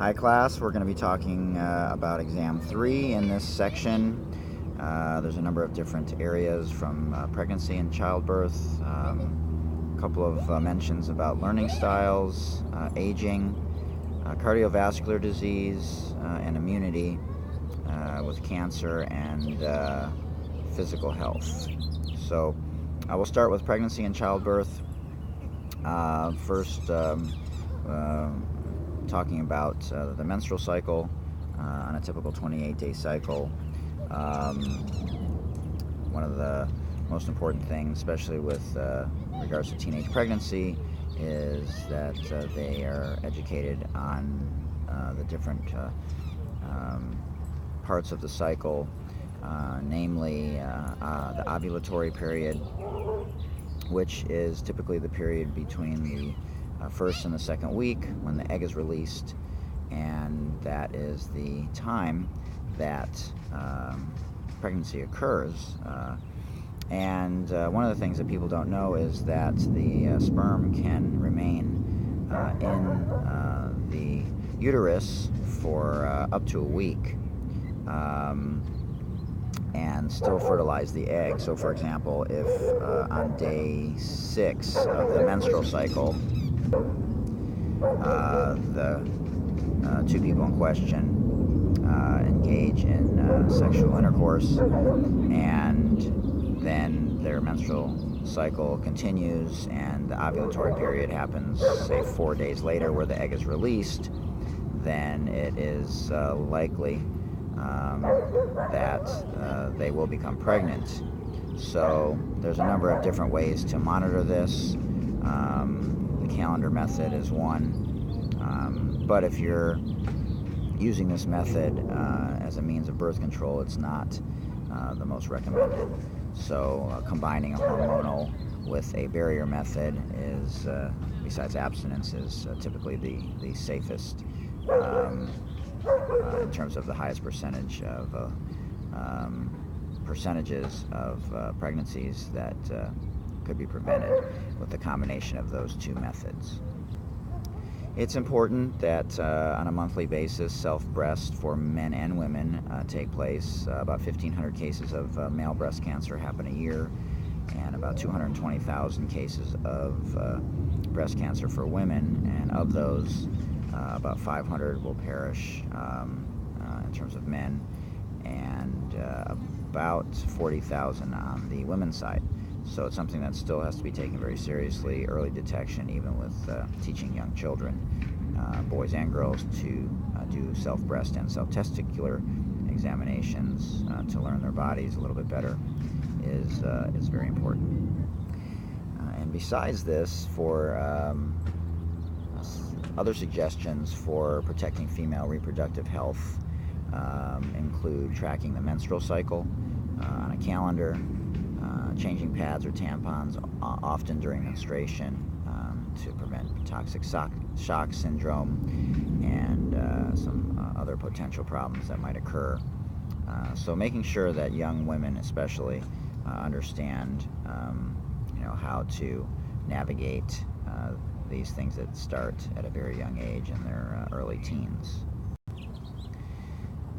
Hi class, we're going to be talking about exam 3 in this section. There's a number of different areas from pregnancy and childbirth, a couple of mentions about learning styles, aging, cardiovascular disease, and immunity with cancer and physical health. So we'll start with pregnancy and childbirth. First, talking about the menstrual cycle on a typical 28-day cycle. One of the most important things, especially with regards to teenage pregnancy, is that they are educated on the different parts of the cycle, namely the ovulatory period, which is typically the period between the first and the second week when the egg is released, and that is the time that pregnancy occurs. And one of the things that people don't know is that the sperm can remain in the uterus for up to a week and still fertilize the egg. So for example, if on day 6 of the menstrual cycle, the two people in question engage in sexual intercourse, and then their menstrual cycle continues and the ovulatory period happens, say 4 days later, where the egg is released, then it is likely that they will become pregnant. So there's a number of different ways to monitor this. The calendar method is one, but if you're using this method as a means of birth control, it's not the most recommended. So combining a hormonal with a barrier method is, besides abstinence, is typically the safest in terms of the highest percentages of pregnancies that could be prevented with the combination of those two methods. It's important that on a monthly basis, self-breast for men and women take place. About 1,500 cases of male breast cancer happen a year, and about 220,000 cases of breast cancer for women, and of those, about 500 will perish in terms of men, and about 40,000 on the women's side. So it's something that still has to be taken very seriously. Early detection, even with teaching young children, boys and girls, to do self-breast and self-testicular examinations to learn their bodies a little bit better is very important. And besides this, for other suggestions for protecting female reproductive health include tracking the menstrual cycle on a calendar, changing pads or tampons often during menstruation to prevent toxic shock syndrome and some other potential problems that might occur. So making sure that young women especially understand how to navigate these things that start at a very young age in their early teens.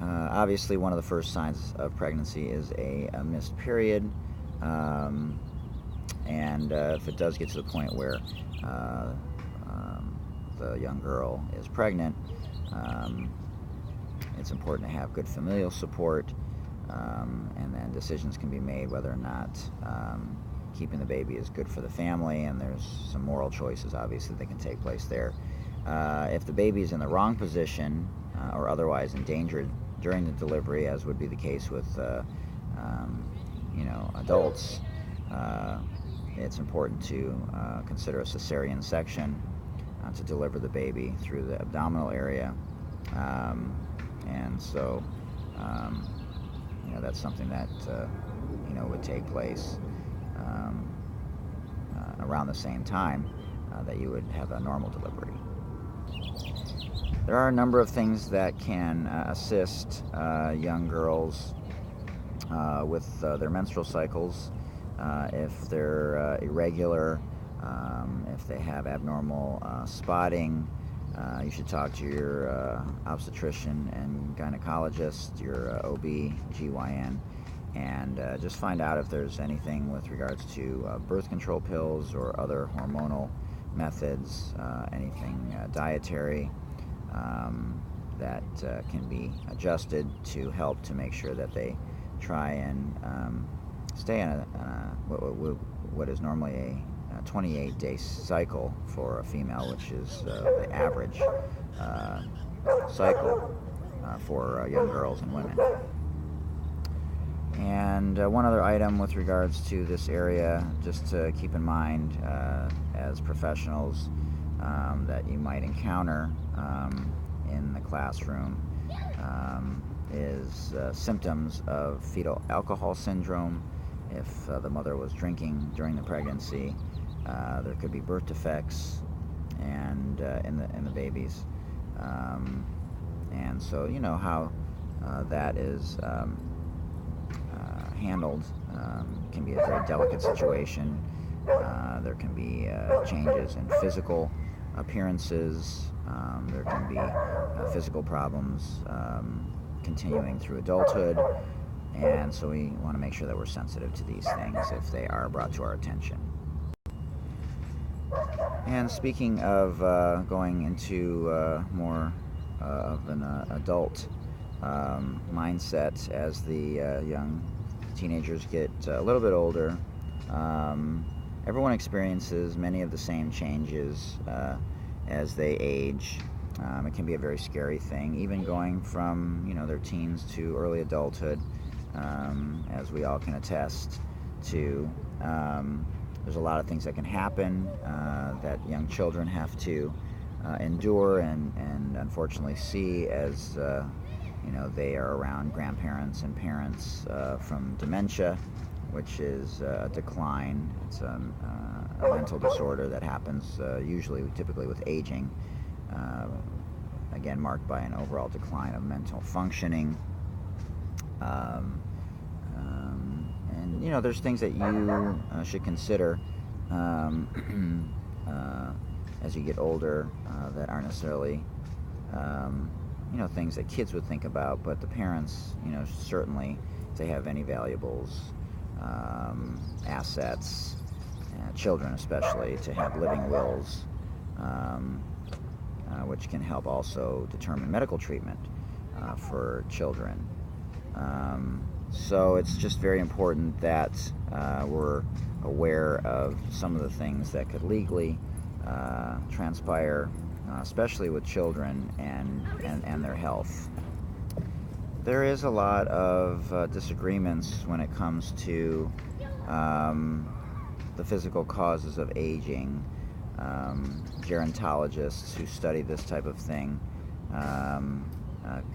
Obviously, one of the first signs of pregnancy is a missed period, and if it does get to the point where the young girl is pregnant, it's important to have good familial support, and then decisions can be made whether or not keeping the baby is good for the family, and there's some moral choices obviously that can take place there. If the baby is in the wrong position or otherwise endangered during the delivery, as would be the case with adults, it's important to consider a cesarean section to deliver the baby through the abdominal area, and so that's something that would take place around the same time that you would have a normal delivery. There are a number of things that can assist young girls with their menstrual cycles. If they're irregular, if they have abnormal spotting, You should talk to your obstetrician and gynecologist, your OB/GYN, and just find out if there's anything with regards to birth control pills or other hormonal methods, anything dietary that can be adjusted to help to make sure that they try and stay on what is normally a 28-day cycle for a female, which is the average cycle for young girls and women. And one other item with regards to this area, just to keep in mind as professionals that you might encounter in the classroom is symptoms of fetal alcohol syndrome. If the mother was drinking during the pregnancy, there could be birth defects and in the babies, and so you know how that is handled. Can be a very delicate situation. There can be changes in physical appearances. There can be physical problems continuing through adulthood, and so we want to make sure that we're sensitive to these things if they are brought to our attention. And speaking of going into more of an adult mindset as the young teenagers get a little bit older, everyone experiences many of the same changes as they age. It can be a very scary thing, even going from their teens to early adulthood, as we all can attest to. There's a lot of things that can happen that young children have to endure and unfortunately see as they are around grandparents and parents from dementia, which is a decline. It's a mental disorder that happens typically with aging, again marked by an overall decline of mental functioning. And there's things that you should consider as you get older that aren't necessarily things that kids would think about, but the parents, certainly, if they have any valuables, assets, children especially, to have living wills, which can help also determine medical treatment for children. So it's just very important that we're aware of some of the things that could legally transpire, especially with children and their health. There is a lot of disagreements when it comes to the physical causes of aging. Gerontologists who study this type of thing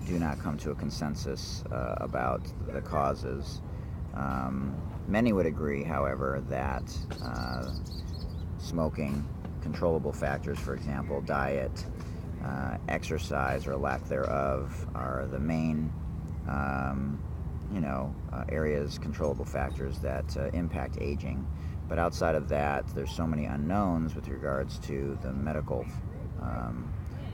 do not come to a consensus about the causes. Many would agree, however, that smoking, controllable factors, for example, diet, exercise or lack thereof, are the main areas, controllable factors that impact aging. But outside of that, there's so many unknowns with regards to the medical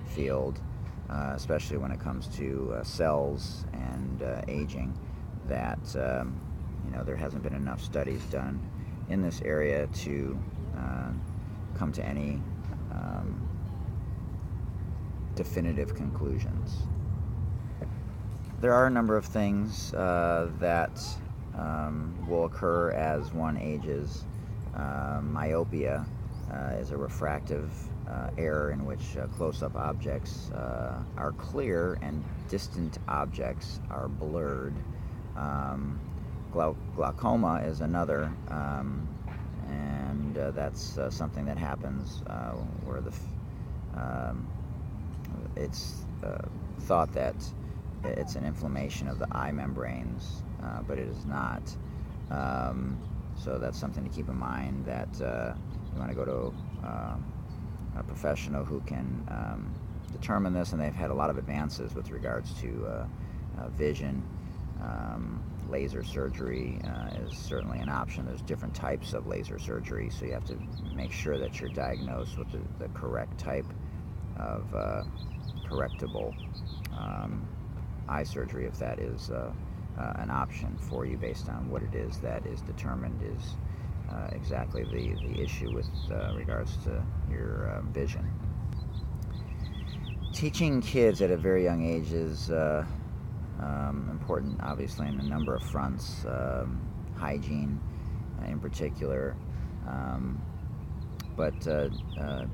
field, especially when it comes to cells and aging, that there hasn't been enough studies done in this area to come to any definitive conclusions. There are a number of things that will occur as one ages. Myopia is a refractive error in which close-up objects are clear and distant objects are blurred. Glaucoma is another, and that's something that happens where it's thought that it's an inflammation of the eye membranes, but it is not. So that's something to keep in mind, that you want to go to a professional who can determine this, and they've had a lot of advances with regards to vision. Laser surgery is certainly an option. There's different types of laser surgery, so you have to make sure that you're diagnosed with the correct type of correctable eye surgery, if that is an option for you based on what it is that is determined is exactly the issue with regards to your vision. Teaching kids at a very young age is important, obviously, in a number of fronts. Hygiene, in particular, but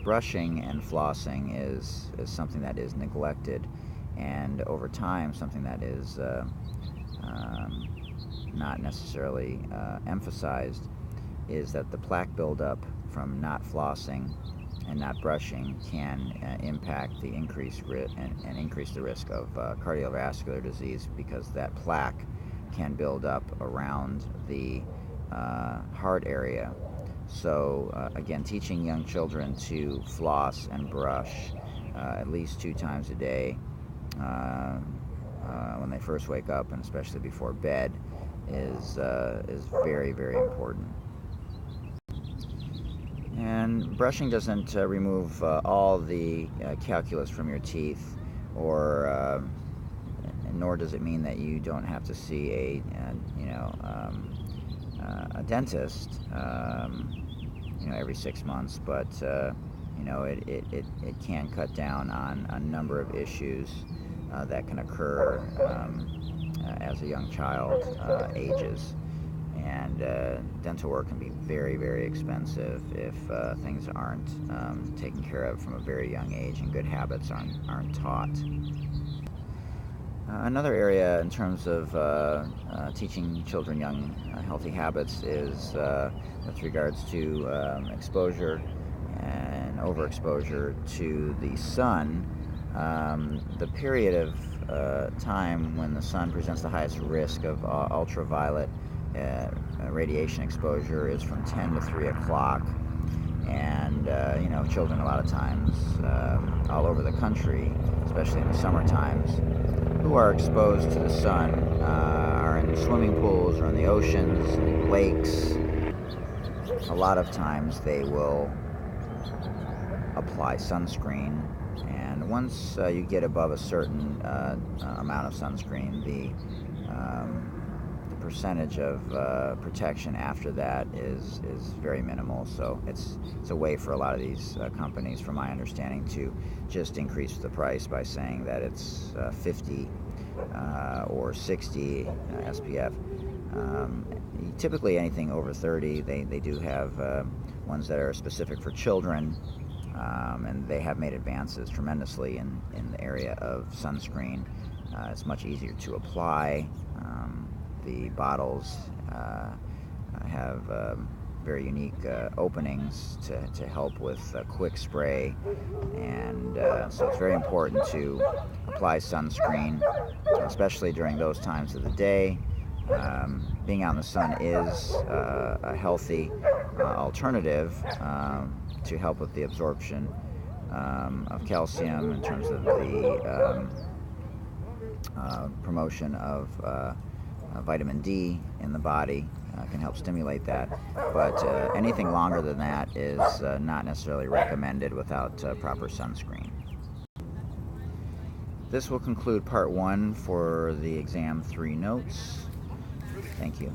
brushing and flossing is something that is neglected, and over time, something that is not necessarily emphasized is that the plaque buildup from not flossing and not brushing can impact the increased and increase the risk of cardiovascular disease, because that plaque can build up around the heart area. So again, teaching young children to floss and brush at least 2 times a day when they first wake up, and especially before bed, is very, very important. And brushing doesn't remove all the calculus from your teeth, or nor does it mean that you don't have to see a dentist every 6 months, but it can cut down on a number of issues that can occur as a young child ages. And dental work can be very, very expensive if things aren't taken care of from a very young age and good habits aren't taught. Another area in terms of teaching children young healthy habits is with regards to exposure and overexposure to the sun. The period of time when the sun presents the highest risk of ultraviolet radiation exposure is from 10 to 3 o'clock, and children a lot of times all over the country, especially in the summer times, who are exposed to the sun are in swimming pools or in the oceans, lakes. A lot of times they will apply sunscreen, and once you get above a certain amount of sunscreen, the percentage of protection after that is very minimal. So it's a way for a lot of these companies, from my understanding, to just increase the price by saying that it's 50 or 60 SPF. Typically anything over 30. They do have ones that are specific for children, and they have made advances tremendously in the area of sunscreen. It's much easier to apply. The bottles have very unique openings to help with quick spray, and so it's very important to apply sunscreen, especially during those times of the day. Being out in the sun is a healthy alternative to help with the absorption of calcium, in terms of the promotion of vitamin D in the body. Can help stimulate that, but anything longer than that is not necessarily recommended without proper sunscreen. This will conclude part 1 for the exam 3 notes. Thank you.